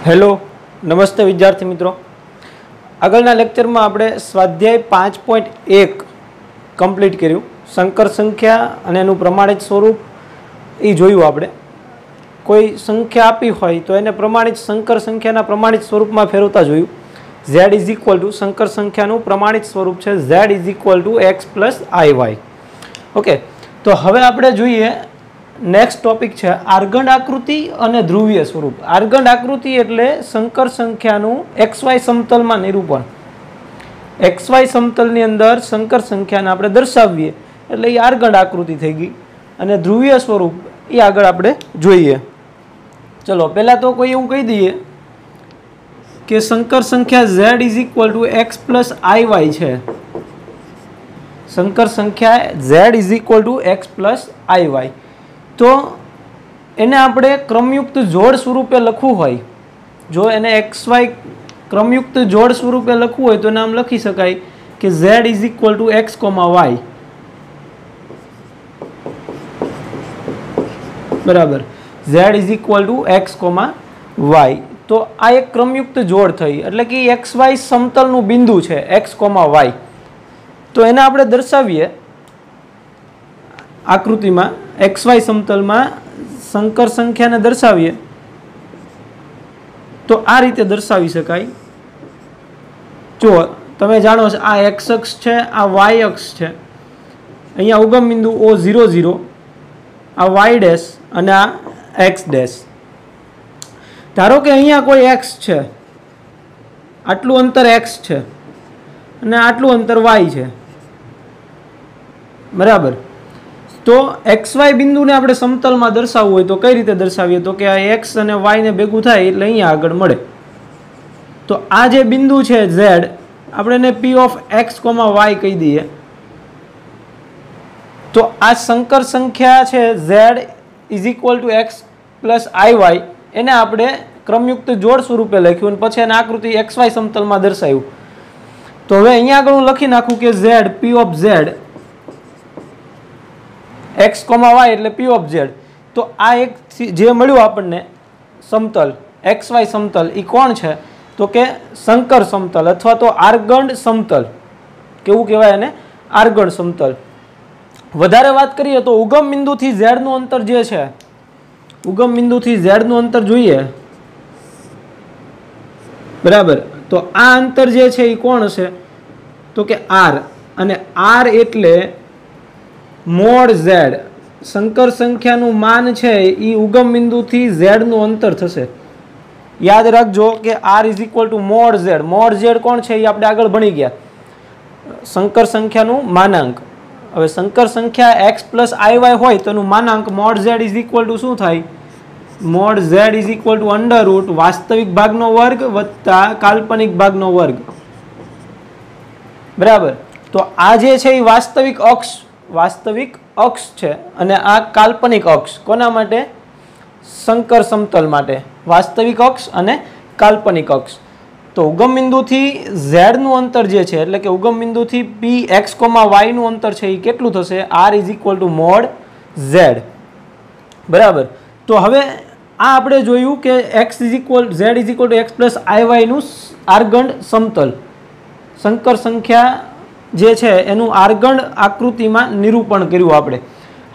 Hello नमस्ते विद्यार्थी मित्रों। આગળના લેક્ચરમાં આપણે સ્વાધ્યાય 5.1 કમ્પ્લીટ કર્યું। સંકર સંખ્યા અને એનું પ્રમાણિત સ્વરૂપ એ જોયું આપણે। કોઈ સંખ્યા આપી હોય તો એને પ્રમાણિત સંકર સંખ્યાના પ્રમાણિત સ્વરૂપમાં ફેરવતા જોયું। z ઇઝ ઇક્વલ ટુ સંકર સંખ્યાનું પ્રમાણિત સ્વરૂપ છે z is equal two x plus iy। Okay, તો હવે આપણે જોઈએ नेक्स्ट टॉपिक है आर्गंड आकृति और ध्रुवीय स्वरूप। आर्गंड आकृति एटले संकर संख्यानु XY समतल में निरूपण। XY समतल नी अंदर संकर संख्या ने आपणे दर्शावीए एटले ए आर्गंड आकृति थई गई। अने ध्रुवीय स्वरूप ए आगळ आपणे जोईए। चलो पहला तो कोई एवुं कही दीए कि संकर संख्या Z is equal to x plus iy है। संकर संख्या Z is equal to x plus iy तो एने आपणे क्रमयुक्त जोड़ स्वरूपे लखवू होय, जो एने XY क्रमयुक्त जोड़ स्वरूपे लखवू होय तो नाम लखी शकाय कि Z is equal to x, y बराबर। Z is equal to x, y तो आ एक क्रमयुक्त जोड़ थई एटले कि XY समतलनुं बिंदु छे x, y तो एने आपणे दर्शावीए आकृति में XY समतल में संकर संख्या ने दर्शावीए तो आ रीते दर्शावी शकाय। जो तमे जाणो छो आ x अक्ष छे, आ y अक्ष छे। अहींया उगम बिंदु O00, आ y डैश अने आ x डैश। धारो के अहींया कोई x छे, आटलुं अंतर x छे अने आटलुं अंतर y छे, बराबर। तो XY बिंदु ने आपणे समतल में दर्शाववुं होय तो कई रीते दर्शावीए तो कि आ x अने y ने भेगुं थाय एटले अहींया आगळ मळे। तो आ जे बिंदु छे Z आपणे एने P ऑफ x, y कही दीए। तो आ संकर संख्या छे Z is equal to x plus iy एने आपणे क्रमयुक्त जोड़ स्वरूपे लख्युं अने पछी एने आकृति XY समतल में दर्शाव्युं। तो हवे अहींया आगळ हुं लखी नाखुं कि Z P of Z x, y એટલે p ऑफ z। तो आ एक जे मळ्युं आपणने समतल XY समतल ई कोण छे तो के संकर समतल अथवा तो आर्गंड समतल। केवुं कहेवाय एने? आर्गंड समतल। वधारे वात करीए तो उगम बिंदुथी z नुं अंतर जे छे, उगम बिंदुथी z नुं अंतर जोईए, बराबर। तो आ अंतर जे छे ई कोण हशे तो के r, अने r एटले मोड z। संकर संख्यानुं मान छे ई उगम बिंदुथी z नुं अंतर थशे। याद राखजो कि r is equal to mod z। Mod z कोण छे ई आपणे आगळ भणी गया, संकर संख्यानुं मानांक। हवे संकर संख्या x प्लस iy होय तो एनुं मानांक mod z is equal to शुं थाय? Mod z is equal to under root वास्तविक भागनो वर्ग वत्ता काल्पनिक भागनो वर्ग, बराबर। तो आ जे छे ई वास्तविक अक्ष है अने आ काल्पनिक अक्ष कोना माटे? संकर समतल माटे। वास्तविक अक्ष अने काल्पनिक अक्ष। तो उगम बिंदु थी z नु अंतर जे छे एटले के उगम बिंदु थी p x, y नु अंतर छे ई केटलुं थशे? r is equal to mod z, बराबर। तो हवे आ आपणे जोयुं के z is equal to x plus iy नु आर्गंड समतल संकर संख्या जे छे एनु आर्गंड आकृति में निरूपण कर्युं आपणे।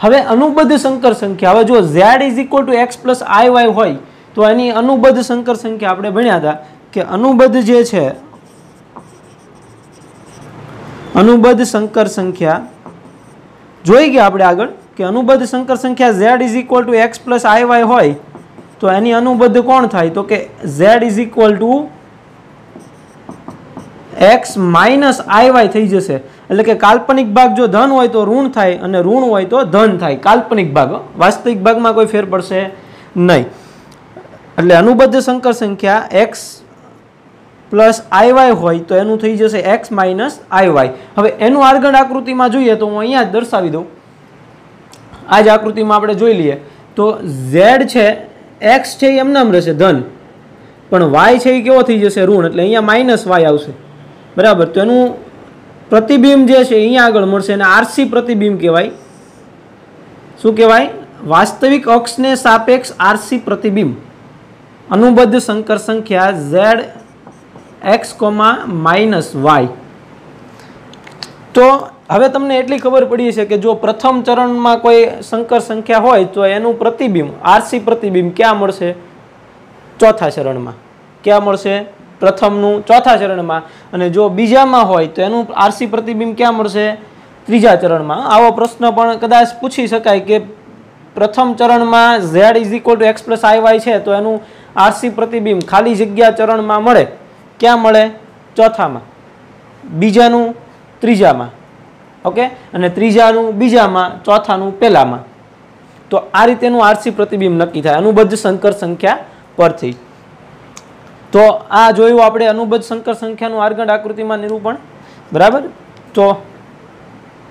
हवे अनुबद्ध संकर संख्या, हवे जो z is equal to x plus iy होय तो एनी अनुबद्ध संकर संख्या आपणे भण्या हता कि अनुबद्ध जे छे, अनुबद्ध संकर संख्या जोई गया आपणे आगळ कि अनुबद्ध संकर संख्या z is equal to x plus iy होय तो एनी अनुबद्ध कोण थाय तो कि z is equal to x minus iy थई जशे। એટલે કે કાલ્પનિક ભાગ જો ધન હોય તો ઋણ થાય અને ઋણ હોય તો ધન થાય। કાલ્પનિક ભાગ, વાસ્તવિક ભાગમાં કોઈ ફેર પડશે નહીં। એટલે અનુબદ્ધ સંકર સંખ્યા x પ્લસ iy હોય તો એનું થઈ જશે x માઇનસ iy। હવે એનું આર્ગંડ આકૃતિમાં જોઈએ તો હું અહીંયા જ દર્શાવી દઉં। આ જ આકૃતિમાં આપણે જોઈ લઈએ તો z છે, x છે એ એમનામ રહેશે ધન, પણ y છે એ કેવો થઈ જશે ઋણ, એટલે અહીંયા માઇનસ y આવશે, बराबर। तो एनु प्रतिबिंब जे छे अहींया आगळ मळशे अने आरसी प्रतिबिंब कहेवाय। शुं कहेवाय? वास्तविक अक्ष ने सापेक्ष आरसी प्रतिबिंब। અનુબદ્ધ સંકર સંખ્યા zx, -y. તો હવે તમને એટલી ખબર પડી છે કે જો પ્રથમ ચરણમાં કોઈ સંકર સંખ્યા હોય તો એનું પ્રતિબિંબ આરસી પ્રતિબિંબ ક્યાં મળશે? ચોથા ચરણમાં. ક્યાં મળશે? પ્રથમનું ચોથા ચરણમાં. અને જો બીજામાં હોય તો એનું આરસી પ્રતિબિંબ ક્યાં મળશે? ત્રીજા ચરણમાં. આવો પ્રશ્ન પણ કદાચ પૂછી શકાય કે પ્રથમ ચરણમાં z = x + iy છે તો એનું આરસી પ્રતિબિંબ ખાલી જગ્યા ચરણમાં મળે. ક્યાં મળે? ચોથામાં. બીજાનું ત્રીજામાં. ઓકે, અને ત્રીજાનું બીજામાં, ચોથાનું પહેલામાં. તો આ રીતેનું આરસી પ્રતિબિંબ નક્કી થાય અનુબદ્ધ સંકર સંખ્યા પરથી. તો આ જોયું આપણે અનુબદ્ધ સંકર સંખ્યાનું આર્ગણ આકૃતિમાં નિરૂપણ. બરાબર. તો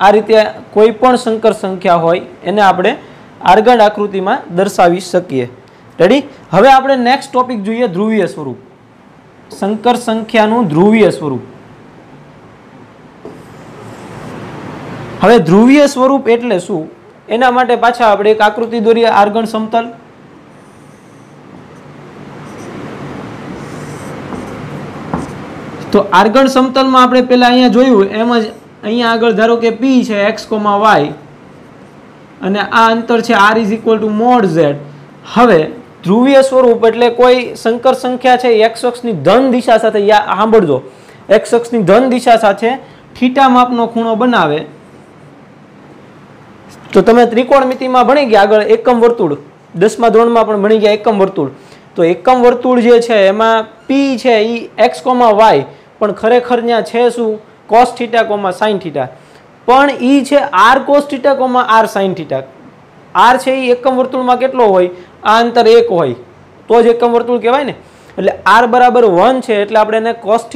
આ રીતે કોઈ પણ સંકર સંખ્યા હોય એને આપણે આર્ગણ આકૃતિમાં દર્શાવી શકીએ. રેડી? હવે આપણે નેક્સ્ટ ટોપિક જોઈએ, ધ્રુવીય સ્વરૂપ. સંકર સંખ્યાનું ધ્રુવીય સ્વરૂપ. હવે ધ્રુવીય સ્વરૂપ એટલે શું એના માટે પાછા આપણે એક આકૃતિ દોરીએ, આર્ગણ સમતલ. તો આર્ગણ સમતલમાં આપણે પહેલા અહીંયા જોયું એમ જ અહીંયા આગળ ધારો કે p છે x, y અને આ અંતર છે r = mod z. હવે ધ્રુવીય સ્વરૂપ એટલે કોઈ સંકર સંખ્યા છે x અક્ષની ધન દિશા સાથે, સાંભળજો, x અક્ષની ધન દિશા સાથે થીટા માપનો ખૂણો બનાવે. તો તમે ત્રિકોણમિતિમાં ભણી ગયા આગળ એકમ વર્તુળ, 10મા ધોરણમાં પણ ભણી ગયા એકમ વર્તુળ. તો એકમ વર્તુળ જે છે એમાં p છે એ x, y પણ ખરેખર ત્યાં છે શું? cos θ, sin θ. પણ એ છે r cos θ, r sin θ. r છે એ એકમ વર્તુળમાં કેટલો હોય? આ અંતર 1 હોય તો જ એકમ વર્તુળ કહેવાય ને. એટલે r = 1 છે એટલે આપણે એને cos θ,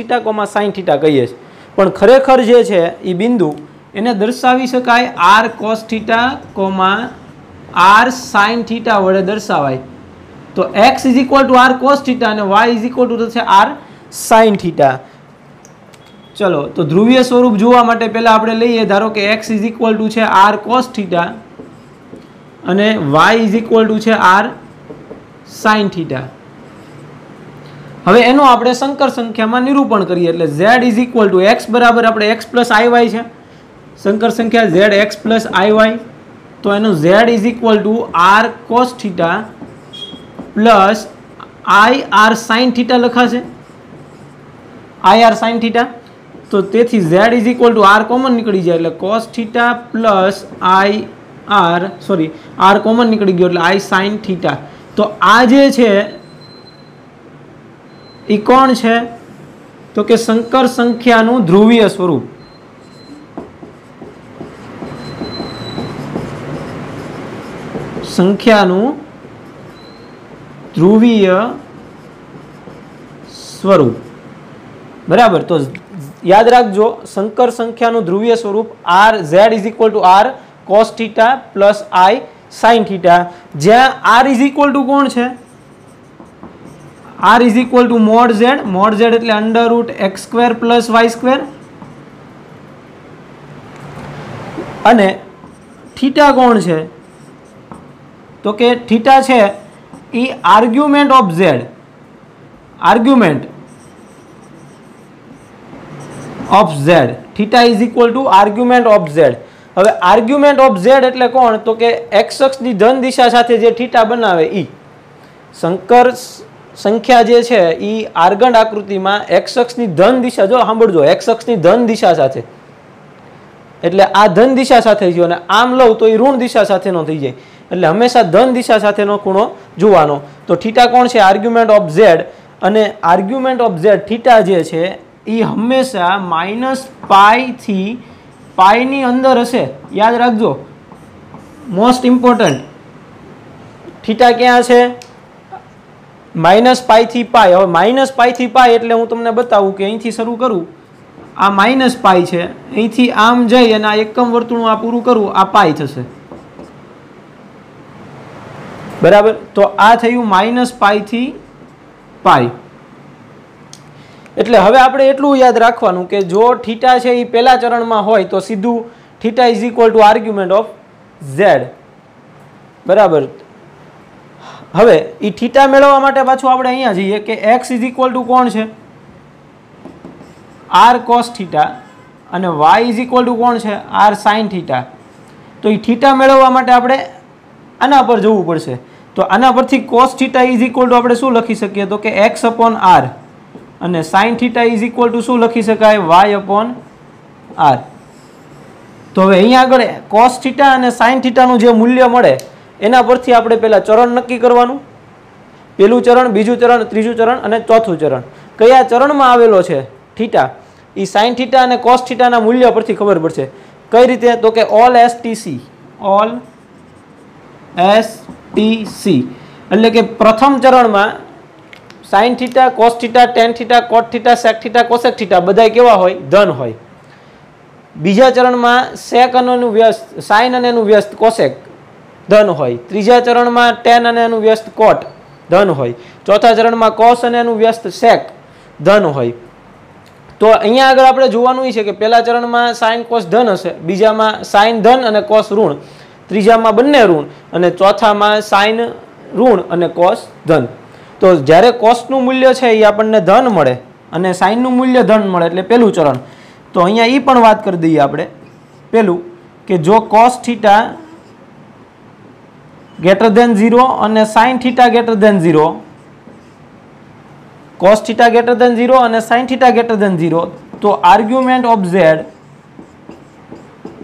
sin θ કહીએ છીએ. પણ ખરેખર જે છે એ બિંદુ એને દર્શાવી શકાય r cos θ, r sin θ વડે દર્શાવાય. તો x = r cos θ અને y = r sin θ. ચલો, તો ધ્રુવીય સ્વરૂપ જોવા માટે પહેલા આપણે લઈએ, ધારો કે x = r cos θ અને y = r sin θ. હવે એનું આપણે સંકર સંખ્યામાં નિરૂપણ કરીએ. એટલે z = x બરાબર આપણે x + iy છે. સંકર સંખ્યા zx + iy. તો એનું z = r cos θ + ir sin θ લખાશે. ir sin θ. તો તેથી z = r કોમન નીકળી જાય એટલે cos θ + r કોમન નીકળી ગયો એટલે i sin θ. તો આ જે છે એ કોણ છે? તો કે સંકર સંખ્યાનું ધ્રુવીય સ્વરૂપ. સંખ્યાનું ધ્રુવીય સ્વરૂપ. બરાબર. તો યાદ રાખજો, સંકર સંખ્યાનું ધ્રુવીય સ્વરૂપ z = r cos θ + i sin θ. જ્યાં r કોણ છે? r mod z. mod z એટલે √x² + y². અને થીટા કોણ છે? તો કે થીટા છે એ argument of z. Argument of z. Theta = argument of z. હવે આર્ગ્યુમેન્ટ ઓફ z એટલે કોણ? તો કે x અક્ષની ધન દિશા સાથે જે થીટા બનાવે એ. સંકર સંખ્યા જે છે એ આર્ગણ આકૃતિમાં x અક્ષની ધન દિશા, જો સાંભળજો, x અક્ષની ધન દિશા સાથે, એટલે આ ધન દિશા સાથે થયો અને આમ લઉં તો એ ઋણ દિશા સાથેનો થઈ જાય. એટલે હંમેશા ધન દિશા સાથેનો ખૂણો જોવાનો. તો થીટા કોણ છે? Argument of z. અને આર્ગ્યુમેન્ટ ઓફ z થીટા જે છે એ હંમેશા -π થી π ની અંદર હશે. યાદ રાખજો, મોસ્ટ ઇમ્પોર્ટન્ટ. થીટા ક્યાં છે? -π થી π. હવે -π થી π એટલે હું તમને બતાવું કે અહીંથી શરૂ કરું, આ -π છે, અહીંથી આમ જઈ અને આ એકમ વર્તુળનું આ પૂરું કરું, આ π થશે. બરાબર. તો આ થયું -π થી π. એટલે હવે આપણે એટલું યાદ રાખવાનું કે જો થીટા છે એ પહેલા ચરણમાં હોય તો સીધું થીટા = આર્ગ્યુમેન્ટ ઓફ z. બરાબર. હવે એ થીટા મેળવવા માટે પાછું આપણે અહીંયા જઈએ કે x ઇઝ ઇક્વલ ટુ કોણ છે r cos થીટા અને y ઇઝ ઇક્વલ ટુ કોણ છે r sin થીટા. તો એ થીટા મેળવવા માટે આપણે આના પર જવું પડશે. તો આના પરથી cos theta is equal two આપણે શું લખી શકીએ તો કે x અપોન r અને sin theta is equal two શું લખી શકાય y અપોન r. તો હવે અહીંયા આગળ cos થીટા અને sin થીટાનું જે મૂલ્ય મળે એના પરથી આપણે પહેલા ચરણ નક્કી કરવાનું. પહેલું ચરણ, બીજું ચરણ, ત્રીજું ચરણ અને ચોથું ચરણ. કયા ચરણમાં આવેલો છે થીટા એ sin થીટા અને cos થીટાના મૂલ્ય પરથી ખબર પડશે. કઈ રીતે તો કે ઓલ STC, ઓલ STC એટલે કે પ્રથમ ચરણમાં sin theta, cos theta, tan theta, cot theta, sec theta, cosec theta બધા કેવા હોય ધન હોય. બીજા ચરણમાં sec અને એનું વ્યસ્ત, sin અને એનું વ્યસ્ત cosec ધન હોય. ત્રીજા ચરણમાં tan અને એનું વ્યસ્ત cot ધન હોય. ચોથા ચરણમાં cos અને એનું વ્યસ્ત sec ધન હોય. તો અહીંયા આગળ આપણે જોવાનું છે કે પહેલા ચરણમાં sin cos ધન હશે, બીજામાં sin ધન અને cos ઋણ, ત્રીજામાં બંને ઋણ અને ચોથામાં sin ઋણ અને cos ધન. તો જ્યારે cosનું મૂલ્ય છે એ આપણને ધન મળે અને sinનું મૂલ્ય ધન મળે એટલે પહેલું ચરણ. તો અહીંયા એ પણ વાત કરી દઈએ આપણે પહેલું કે જો cos થીટા ગ્રેટર ધેન 0 અને sin theta greater than 0, cos theta greater than 0 અને sin થીટા ગ્રેટર ધેન 0, તો આર્ગ્યુમેન્ટ ઓફ z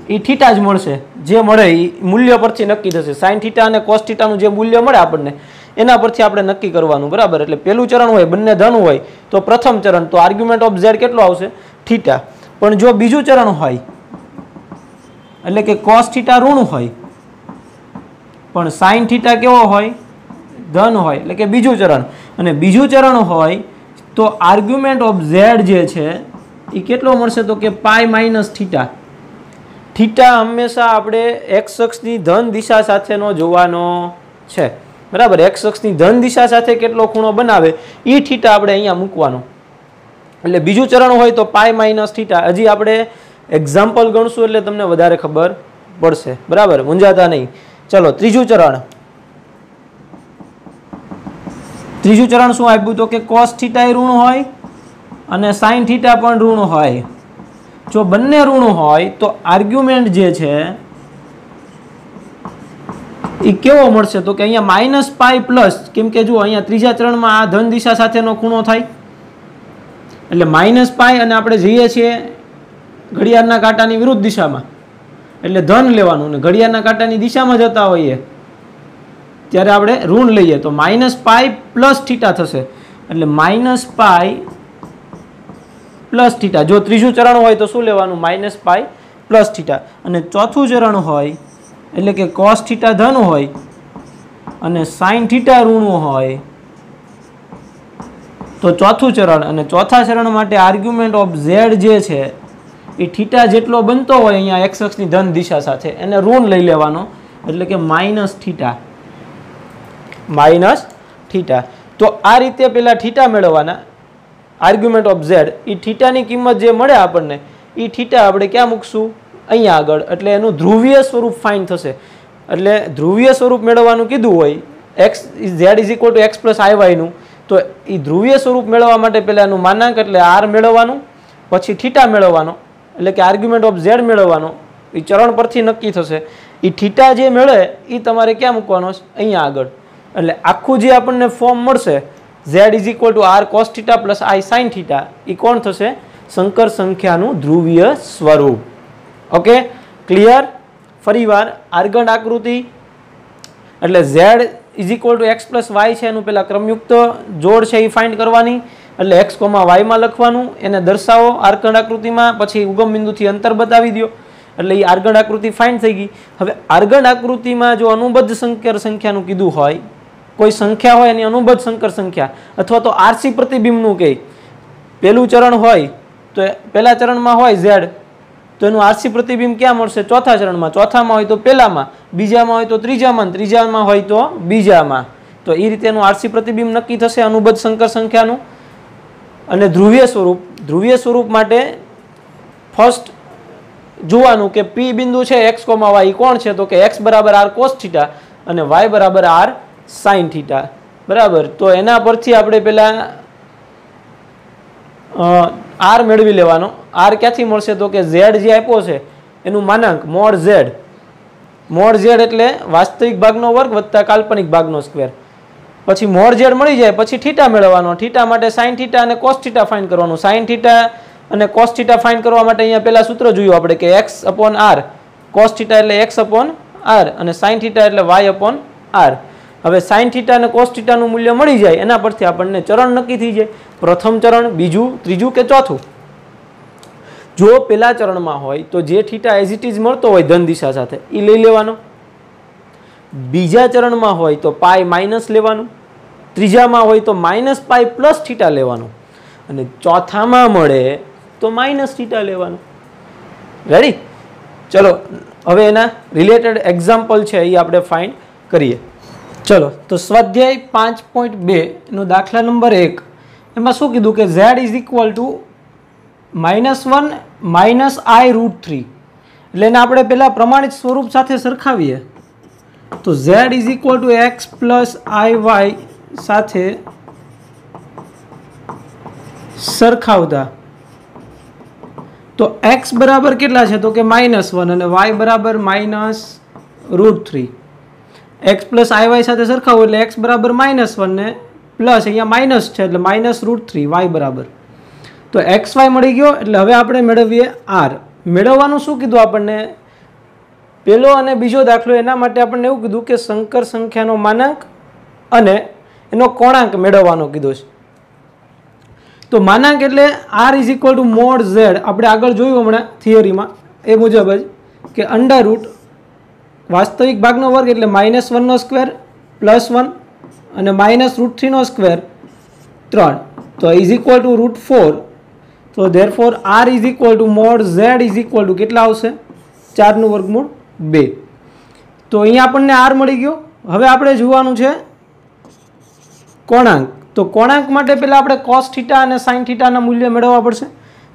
એ થીટા જ મળશે. જે મળે એ મૂલ્ય પરથી નક્કી થશે. sin થીટા અને cos થીટાનું જે મૂલ્ય મળે આપણને એના પરથી આપણે નક્કી કરવાનું, બરાબર. એટલે પહેલું ચરણ હોય બંને ધન હોય તો પ્રથમ ચરણ, તો આર્ગ્યુમેન્ટ ઓફ z કેટલો આવશે થીટા. પણ જો બીજું ચરણ હોય એટલે કે cos થીટા ઋણ હોય પણ sin થીટા કેવો હોય ધન હોય એટલે કે બીજું ચરણ, અને બીજું ચરણ હોય તો આર્ગ્યુમેન્ટ ઓફ z જે છે એ કેટલો મળશે તો કે પાઈ માઇનસ થીટા. થીટા હંમેશા આપણે x અક્ષની ધન દિશા સાથેનો જોવાનો છે, બરાબર. x અક્ષની ધન દિશા સાથે કેટલો ખૂણો બનાવે એ થીટા આપણે અહીંયા મૂકવાનો. એટલે બીજું ચરણ હોય તો પાઈ માઇનસ થીટા. હજી આપણે એક્ઝામ્પલ ગણશું એટલે તમને વધારે ખબર પડશે, બરાબર, મૂંઝાતા નહીં. ચલો ત્રીજું ચરણ. ત્રીજું ચરણ શું આપ્યું તો કે cos થીટા એ ઋણ હોય અને sin થીટા પણ ઋણ હોય. જો બંને ઋણ હોય તો આર્ગ્યુમેન્ટ જે છે એ કેવો મળશે તો કે અહીંયા માઇનસ પાઈ પ્લસ, કેમ કે જો અહીંયા ત્રીજા ચરણમાં આ ધન દિશા સાથેનો ખૂણો થાય એટલે માઇનસ પાઈ અને આપણે જઈએ છીએ ઘડિયાળના કાંટાની વિરુદ્ધ દિશામાં એટલે ધન લેવાનું, ને ઘડિયાળના કાંટાની દિશામાં જતા હોઈએ ત્યારે આપણે ઋણ લઈએ તો માઇનસ પાઈ પ્લસ થીટા થશે. એટલે માઇનસ પાઈ પ્લસ થીટા. જો ત્રીજું ચરણ હોય તો શું લેવાનું માઇનસ પાઈ પ્લસ થીટા. અને ચોથું ચરણ હોય એટલે કે cos થીટા ધન હોય અને sin થીટા ઋણ હોય તો ચોથું ચરણ, અને ચોથા ચરણ માટે આર્ગ્યુમેન્ટ ઓફ z જે છે એ થીટા જેટલો બનતો હોય અહીંયા x અક્ષની ધન દિશા સાથે એને ઋણ લઈ લેવાનો એટલે કે માઇનસ થીટા, માઇનસ થીટા. તો આ રીતે પેલા થીટા મેળવવાના આર્ગ્યુમેન્ટ ઓફ z. એ થીટાની કિંમત જે મળે આપણને એ થીટા આપણે ક્યાં મૂકશું અહીંયા આગળ, એટલે એનું ધ્રુવીય સ્વરૂપ ફાઇન થશે. એટલે ધ્રુવીય સ્વરૂપ મેળવવાનું કીધું હોય x z is equal two x plus iy નું, તો એ ધ્રુવીય સ્વરૂપ મેળવવા માટે પહેલા એનું માનાંક એટલે r મેળવવાનું, પછી થીટા મેળવવાનો એટલે કે આર્ગ્યુમેન્ટ ઓફ z મેળવવાનો. એ ચરણ પરથી નક્કી થશે. એ થીટા જે મળે એ તમારે ક્યાં મૂકવાનો અહીંયા આગળ. એટલે આખું જે આપણને ફોર્મ મળશે z is equal to r cos theta plus i sin theta એ કોણ થશે સંકર સંખ્યાનું ધ્રુવીય સ્વરૂપ. Okay, clear. ફરીવાર આર્ગન આકૃતિ એટલે z is equal two x plus y છે એનું પેલા ક્રમયુક્ત જોડ છે એ ફાઇન્ડ કરવાની. એટલે x, y માં લખવાનું, એને દર્શાવો આર્ગન આકૃતિમાં, પછી ઉગમ બિંદુથી અંતર બતાવી દો એટલે એ આર્ગન આકૃતિ ફાઇન્ડ થઈ ગઈ. હવે આર્ગન આકૃતિમાં જો અનુબદ્ધ સંકર સંખ્યાનું કીધું હોય, કોઈ સંખ્યા હોય એની અનુબદ્ધ સંકર સંખ્યા અથવા તો આરસી પ્રતિબિંબનું કહે, પહેલું ચરણ હોય તો પહેલા ચરણમાં હોય z તો એનું આરસી પ્રતિબિંબ ક્યાં મળશે ચોથા ચરણમાં, ચોથામાં હોય તો પહેલામાં, બીજામાં હોય તો ત્રીજામાં, ત્રીજામાં હોય તો બીજામાં. તો એ રીતે એનું આરસી પ્રતિબિંબ નક્કી થશે અનુબદ્ધ સંકર સંખ્યાનું. અને ધ્રુવીય સ્વરૂપ, ધ્રુવીય સ્વરૂપ માટે ફર્સ્ટ જોવાનું કે p બિંદુ છે x, y કોણ છે તો કે x બરાબર r cos થીટા અને y બરાબર r સાઇન થીટા, બરાબર. તો એના પરથી આપણે પેલા આર મેળવી લેવાનો. આર ક્યાંથી મળશે? તો કે ઝેડ જે આપ્યો છે એનું માનાંક મોડ ઝેડ. મોડ ઝેડ એટલે વાસ્તવિક ભાગનો વર્ગ વત્તા કાલ્પનિક ભાગનો સ્ક્વેર. પછી મોડ ઝેડ મળી જાય પછી થીટા મેળવવાનો. થીટા માટે સાઇન થીટા અને કોસ થીટા ફાઇન્ડ કરવાનું. સાઇન થીટા અને કોસ થીટા ફાઇન્ડ કરવા માટે અહીંયા પહેલા સૂત્ર જોયું આપણે કે x upon r. Cos theta એટલે એક્સ અપોન આર અને સાઇન થીટા એટલે વાય અપોન આર. હવે સાઇન થીટા અને કોસ થીટાનું મૂલ્ય મળી જાય એના પરથી આપણને ચરણ નક્કી થઈ જાય. પ્રથમ ચરણ, બીજું, ત્રીજું કે ચોથું. જો પેલા ચરણમાં હોય તો જે થીટા એઝ ઇટ ઇઝ મળતો હોય ધન દિશા સાથે એ લઈ લેવાનો. બીજા ચરણમાં હોય તો પાઈ માઇનસ લેવાનું. ત્રીજામાં હોય તો માઇનસ પાઈ પ્લસ થીટા લેવાનું. અને ચોથામાં મળે તો માઇનસ થીટા લેવાનું. રેડી? ચલો હવે એના રિલેટેડ એક્ઝામ્પલ છે એ આપણે ફાઇન્ડ કરીએ. ચલો તો સ્વાધ્યાય 5.2 નો દાખલા નંબર 1 એમાં શું કીધું કે z is equal two -1 minus i√3. એટલે એને આપણે પહેલા પ્રમાણિત સ્વરૂપ સાથે સરખાવીએ તો z is equal two x plus iy સાથે સરખાવતા તો x બરાબર કેટલા છે? તો કે -1 અને y બરાબર -√3. x પ્લસ iy સાથે સરખાવો એટલે x બરાબર -1 ને પ્લસ અહીંયા માઇનસ છે એટલે -√3 y બરાબર. તો xy મળી ગયો. એટલે હવે આપણે મેળવીએ r. મેળવવાનું શું કીધું આપણને? પહેલો અને બીજો દાખલો એના માટે આપણને એવું કીધું કે સંકર સંખ્યાનો માનાંક અને એનો કોણાંક મેળવવાનો કીધો છે. તો માનાંક એટલે r is equal to mod z. આપણે આગળ જોયું હમણાં થિયરીમાં એ મુજબ જ કે અંડર રૂટ વાસ્તવિક ભાગનો વર્ગ એટલે -1 સ્ક્વેર પ્લસ 1 અને -√3 સ્ક્વેર 3. તો ઇઝ ઇક્વલ ટુ √4. તો therefore r is equal to mod z is equal two કેટલા આવશે? 4 નું વર્ગમૂળ 2. તો અહીંયા આપણને r મળી ગયો. હવે આપણે જોવાનું છે કોણાંક. તો કોણાંક માટે પહેલા આપણે કોસ થીટા અને સાઇન થીટાના મૂલ્ય મેળવવા પડશે.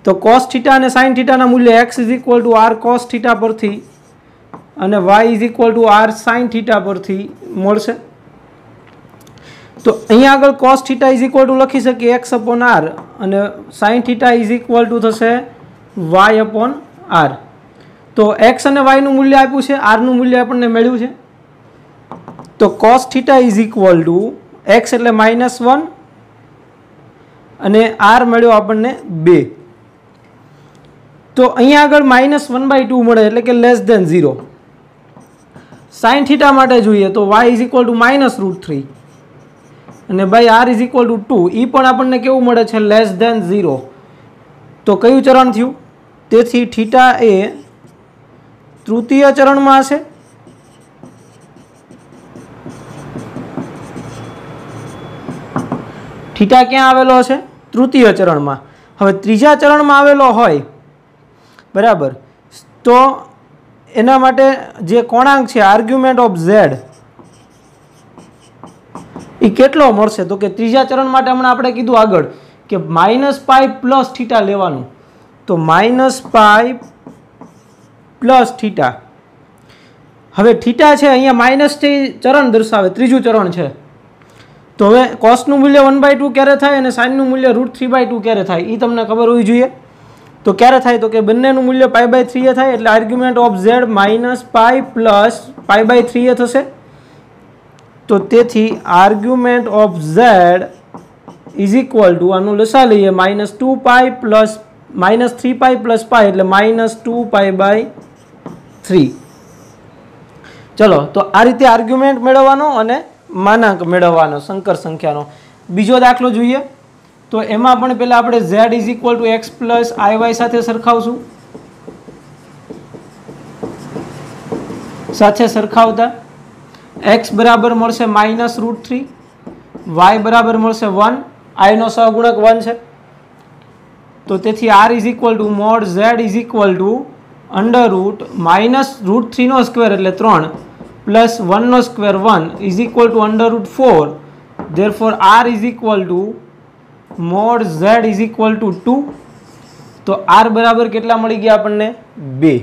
તો કોસ થીટા અને સાઇન થીટાના મૂલ્ય x is equal to r cos theta પરથી અને y is equal to r sine theta પરથી મળશે. તો અહીંયા આગળ cos theta is equal two લખી શકીએ x અપોન r અને sine theta is equal two થશે y અપોન r. તો x અને y નું મૂલ્ય આપ્યું છે, r નું મૂલ્ય આપણને મળ્યું છે. તો cos theta is equal two x એટલે -1 અને r મળ્યો આપણને 2. તો અહીંયા આગળ -1/2 મળે એટલે કે <0. સાઇન થીટા માટે જોઈએ તો y ઇઝ ઇક્વલ ટુ -√3 અને by r is equal to 2. એ પણ આપણને કેવું મળે છે? <0. તો કયું ચરણ થયું? તેથી થીટા એ તૃતીય ચરણમાં હશે. થીટા ક્યાં આવેલો હશે? તૃતીય ચરણમાં. હવે ત્રીજા ચરણમાં આવેલો હોય બરાબર તો એના માટે જે કોણાંક છે આર્ગ્યુમેન્ટ ઓફ z એ કેટલો મળશે? તો કે ત્રીજા ચરણ માટે હમણાં આપણે કીધું આગળ કે -π પ્લસ થીટા લેવાનું. તો -π પ્લસ થીટા. હવે થીટા છે અહીંયા માઇનસથી ચરણ દર્શાવે, ત્રીજું ચરણ છે. તો હવે કોસનું મૂલ્ય 1/2 ક્યારે થાય અને સાઇનનું મૂલ્ય √3/2 ક્યારે થાય એ તમને ખબર હોવી જોઈએ. તો ક્યારે થાય? તો કે બંનેનું મૂલ્ય π/3 થાય એટલે આર્ગ્યુમેન્ટ ઓફ z -π પ્લસ π/3 થશે. તો તેથી argument of z is equal two આનું લસા લઈએ -2π પ્લસ -3π પ્લસ π એટલે -2π/3. ચલો તો આ રીતે આર્ગ્યુમેન્ટ મેળવવાનો અને માનાંક મેળવવાનો સંકર સંખ્યાનો. બીજો દાખલો જોઈએ તો એમાં પણ પહેલા આપણે z is equal two x plus iy સાથે સરખાવશું. સાથે સરખાવતા x બરાબર મળશે -√3, y બરાબર મળશે 1, i નો સહગુણક 1 છે. તો તેથી r is equal to mod z is equal to under root -√3 નો સ્ક્વેર એટલે 3 પ્લસ 1 નો square 1 is equal to under root 4. Therefore r is equal to mod z is equal to 2. તો r બરાબર કેટલા મળી ગયા આપણને? 2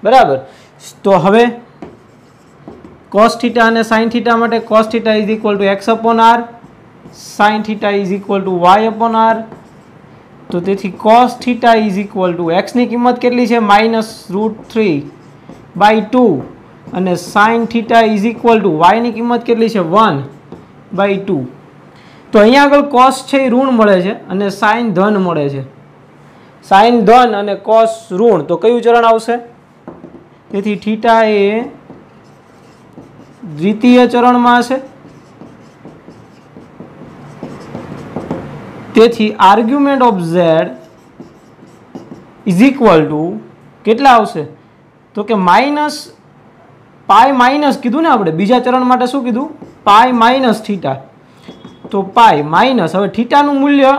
બરાબર. તો હવે cos થીટા અને sin થીટા માટે cos theta is equal two x upon r, sin theta is equal two y upon r. તો તેથી cos theta is equal two x ની કિંમત કેટલી છે -√3/2 અને sin theta is equal two y ની કિંમત કેટલી છે 1/2. તો અહીંયા આગળ cos છે એ ઋણ મળે છે અને sin ધન મળે છે. sin ધન અને cos ઋણ, તો કયું ચરણ આવશે? તેથી થીટા એ દ્વિતીય ચરણમાં હશે. તેથી argument of z is equal two કેટલા આવશે? તો કે માઇનસ પાઈ માઇનસ કીધું ને આપણે, બીજા ચરણ માટે શું કીધું? Pi minus theta. તો પાઈ માઇનસ, હવે થીટાનું મૂલ્ય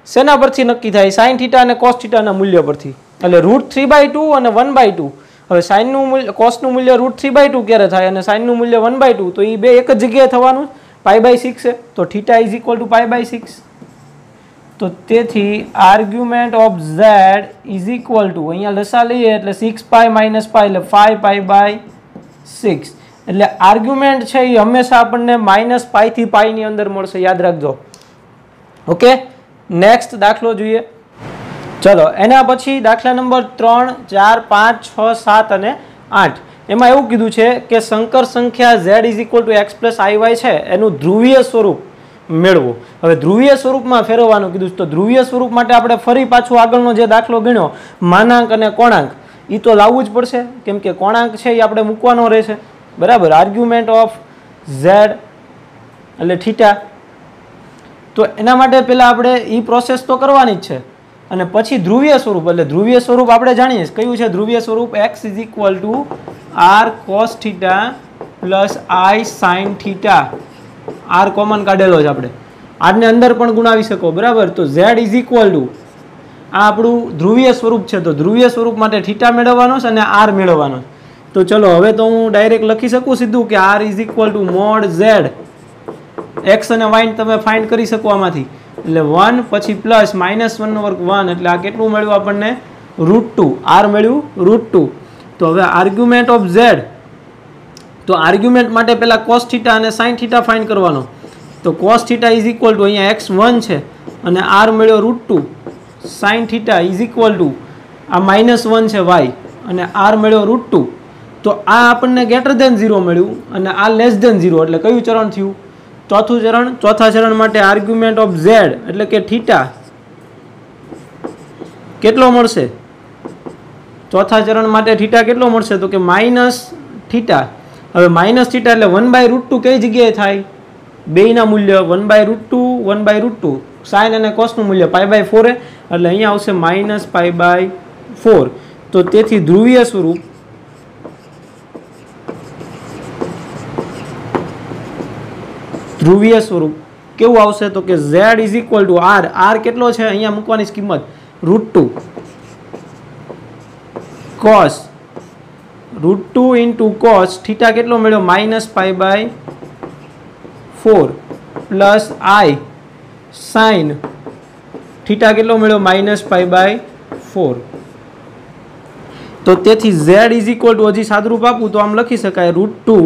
શેના પરથી નક્કી થાય? સાઇન થીટા અને કોસ થીટાના મૂલ્ય પરથી. એટલે √3/2 અને 1/2. હવે સાઇનનું મૂલ્ય, કોસનું મૂલ્ય √3/2 ક્યારે થાય અને સાઇનનું મૂલ્ય 1/2? તો એ બે એક જ જગ્યાએ થવાનું, π/6 છે. તો થીટા ઇઝ ઇક્વલ ટુ π/6. તો તેથી argument of z is equal two, અહીંયા લસા લઈએ એટલે 6π - π એટલે 5π/6. એટલે આર્ગ્યુમેન્ટ છે એ હંમેશા આપણને -π થી π ની અંદર મળશે, યાદ રાખજો. ઓકે, નેક્સ્ટ દાખલો જોઈએ. ચલો, એના પછી દાખલા નંબર 3, 4, 5, 6, 7 અને 8. એમાં એવું કીધું છે કે સંકર સંખ્યા z is equal two x plus iy છે એનું ધ્રુવીય સ્વરૂપ મેળવો. હવે ધ્રુવીય સ્વરૂપમાં ફેરવવાનું કીધું. તો ધ્રુવીય સ્વરૂપ માટે આપણે ફરી પાછું આગળનો જે દાખલો ગણ્યો માનાંક અને કોણાંક, એ તો લાવવું જ પડશે, કેમ કે કોણાંક છે એ આપણે મૂકવાનો રહેશે. બરાબર, આર્ગ્યુમેન્ટ ઓફ z એટલે થીટા. તો એના માટે પહેલાં આપણે એ પ્રોસેસ તો કરવાની જ છે અને પછી ધ્રુવીય સ્વરૂપ. એટલે ધ્રુવીય સ્વરૂપ આપણે જાણીએ કયું છે ધ્રુવીય સ્વરૂપ? x is equal to r cos theta plus i sin theta. r common કાઢેલો છે આપણે, આને અંદર પણ ગુણાવી શકો. બરાબર, તો z ઇઝ ઇક્વલ ટુ, આ આપણું ધ્રુવીય સ્વરૂપ છે. તો ધ્રુવીય સ્વરૂપ માટે થીટા મેળવવાનો છે અને r મેળવવાનો. તો ચલો, હવે તો હું ડાયરેક્ટ લખી શકું સીધું કે r is equal to mod z. x અને y તમે ફાઇન્ડ કરી શકો આમાંથી. એટલે 1 પછી પ્લસ -1/વર્ગ 1 એટલે આ કેટલું મળ્યું આપણને? √2. r મળ્યું √2. તો હવે આર્ગ્યુમેન્ટ ઓફ z, તો આર્ગ્યુમેન્ટ માટે પહેલા cos થીટા અને sin થીટા ફાઇન્ડ કરવાનો. તો cos theta is equal two, અહીંયા x1 છે અને r મળ્યો √2. sin theta is equal two, આ -1 છે y અને r મળ્યો √2. તો આ આપણને ગ્રેટર ધેન 0 મળ્યું અને આ લેસ ધેન 0. એટલે કયું ચરણ થયું? ચોથું ચરણ. ચોથા ચરણ માટે આર્ગ્યુમેન્ટ ઓફ z એટલે કે થીટા કેટલો મળશે? ચોથા ચરણ માટે થીટા કેટલો મળશે? તો કે માઇનસ થીટા. હવે માઇનસ થીટા એટલે 1/√2 કઈ જગ્યાએ થાય? બેયના મૂલ્ય 1/√2 1/√2. સાઇન અને કોસનું મૂલ્ય π/4 એટલે અહીંયા આવશે -π/4. તો તેથી ધ્રુવીય સ્વરૂપ કેવું આવશે? તો કે z is equal to r. r કેટલો છે? અહીંયા મૂકવાની કિંમત √2 cos √2 ઇન્ટુ cos થીટા કેટલો મળ્યો? -π/4 પ્લસ i sin થીટા કેટલો મળ્યો? -π/4. તો તેથી z ઇઝ ઇક્વલ ટુ, હજી સાદુરૂપ આપું તો આમ લખી શકાય √2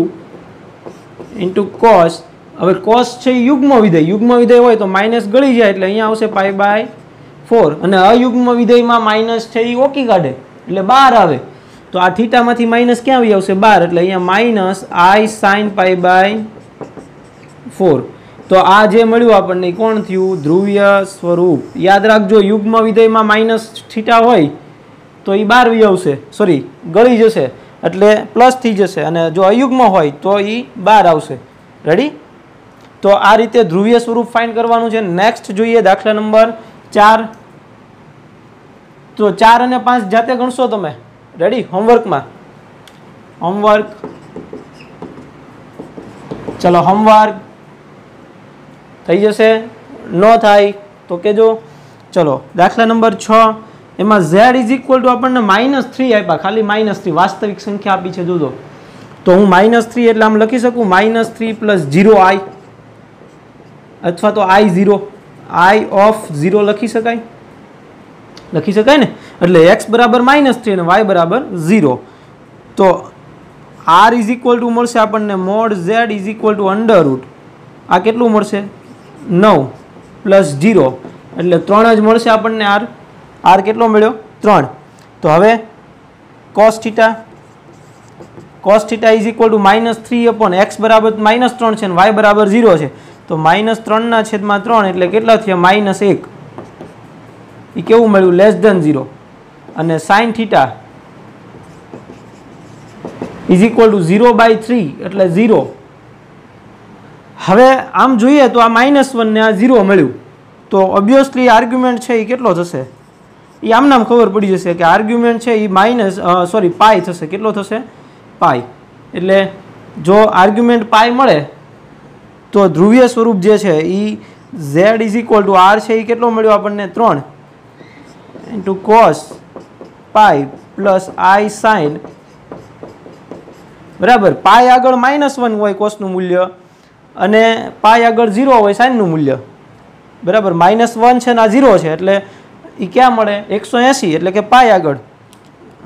ઇન્ટુ cos. હવે cos છે યુગ્મ વિધેય. યુગ્મ વિધેય હોય તો માઇનસ ગળી જાય એટલે અહીંયા આવશે π/4 અને અયુગ્મ વિધેયમાં માઇનસ છે એ ઓકી કાઢે એટલે 12 આવે. તો આ થીટામાંથી માઇનસ ક્યાં આવી આવશે? 12. એટલે અહીંયા -i sin π/4. તો આ જે મળ્યું આપણને કોણ થયું? ધ્રુવીય સ્વરૂપ. યાદ રાખજો, યુગ્મ વિધેયમાં માઇનસ થીટા હોય તો એ 12 આવશે, સોરી ગળી જશે એટલે પ્લસ થઈ જશે, અને જો અયુગ્મ હોય તો એ 12 આવશે. રેડી? તો આ રીતે ધ્રુવીય સ્વરૂપ ફાઇન્ડ કરવાનું છે. નેક્સ્ટ જોઈએ દાખલા નંબર 4. તો 4 અને 5 જાતે ગણશો તમે. રેડી? હોમવર્કમાં હોમવર્ક. ચલો, હોમવર્ક થઈ જશે? ન થાય તો કેજો. ચલો, દાખલા નંબર 6. એમાં z ઇઝ ઇક્વલ ટુ આપણને -3 આપ્યા, ખાલી -3 વાસ્તવિક સંખ્યા આપી છે. જોજો, તો હું -3 એટલે આમ લખી શકું -3 + 0i અથવા તો i0 લખી શકાય ને. એટલે x બરાબર -3 અને y બરાબર 0. તો આર ઇઝ ઇક્વલ ટુ મળશે આપણને mode Z is equal to under route આ કેટલું મળશે 9 પ્લસ 0 એટલે 3 જ મળશે આપણને આર. આર કેટલો મળ્યો 3. તો હવે cos theta is equal two -3/x બરાબર -3 છે અને y બરાબર 0 છે તો -3/3 એટલે કેટલા થયા -1 એ કેવું મળ્યું <0 અને sin theta is equal two 0/3 એટલે 0. હવે આમ જોઈએ તો આ -1 ને આ 0 મળ્યું તો ઓબ્વિયસલી આર્ગ્યુમેન્ટ છે એ કેટલો થશે એ આમ નામ ખબર પડી જશે કે આર્ગ્યુમેન્ટ છે એ પાઈ થશે. કેટલો થશે પાઈ. એટલે જો આર્ગ્યુમેન્ટ પાઈ મળે તો ધ્રુવીય સ્વરૂપ જે છે એ z is equal to r છે એ કેટલો મળ્યો આપણને 3 into cos pi plus i sine બરાબર. પાઈ આગળ -1 હોય કોસનું મૂલ્ય અને પાઈ આગળ 0 હોય સાઇનનું મૂલ્ય બરાબર. -1 છે ને આ 0 છે એટલે એ ક્યાં મળે 180 એટલે કે પાઈ આગળ.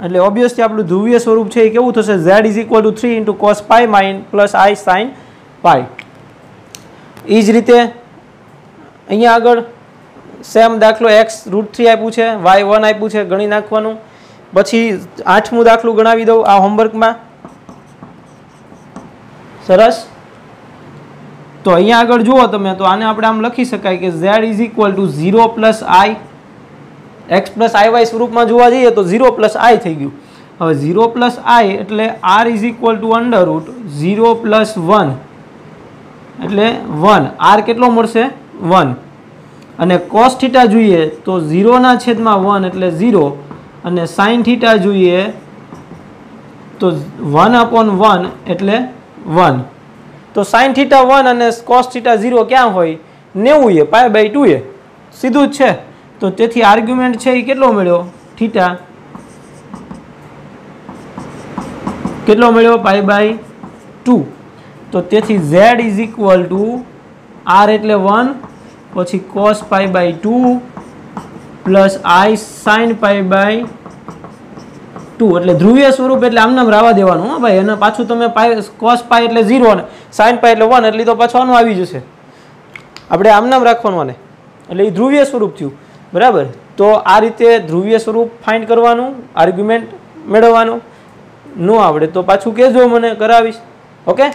એટલે ઓબ્વિયસલી આપણું ધ્રુવીય સ્વરૂપ છે એ કેવું થશે z is equal to 3 into cos pi માઇન પ્લસ આઈ સાઇન પાઈ. એ જ રીતે અહીંયા આગળ સેમ દાખલો x√3 આપ્યું છે y1 આપ્યું છે ગણી નાખવાનું. પછી 8મું દાખલું ગણાવી દઉં આ હોમવર્કમાં. સરસ. તો અહીંયા આગળ જુઓ તમે તો આને આપણે આમ લખી શકાય કે z is equal to 0 plus i x plus i સ્વરૂપમાં જોવા જઈએ તો 0 પ્લસ આઈ થઈ ગયું. હવે 0 પ્લસ આઈ એટલે r is equal to under route 0 plus 1 એટલે 1. r કેટલો મળશે 1 અને કોસ થીટા જોઈએ તો 0/1 એટલે 0 અને સાઇન થીટા જોઈએ તો 1/1 એટલે 1. તો સાઇન થીટા 1 અને કોસ થીટા 0 ક્યાં હોય 90 π/2 સીધું જ છે. તો તેથી આર્ગ્યુમેન્ટ છે એ કેટલો મળ્યો થીટા કેટલો મળ્યો π/2. તો તેથી z is equal to r એટલે 1 પછી cos π/2 પ્લસ i sin π/2 એટલે ધ્રુવીય સ્વરૂપ એટલે આમ નામ રાવા દેવાનું હો ભાઈ. અને પાછું તમે cos π એટલે 0 અને sin π એટલે 1 એટલે તો પાછું આનું આવી જશે. આપણે આમ નામ રાખવાનું આને એટલે એ ધ્રુવીય સ્વરૂપ થયું બરાબર. તો આ રીતે ધ્રુવીય સ્વરૂપ ફાઇન્ડ કરવાનું આર્ગ્યુમેન્ટ મેળવવાનું. ન આવડે તો પાછું કહેજો મને કરાવીશ. ઓકે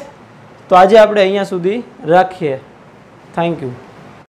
તો આજે આપણે અહીંયા સુધી રાખીએ. Thank you.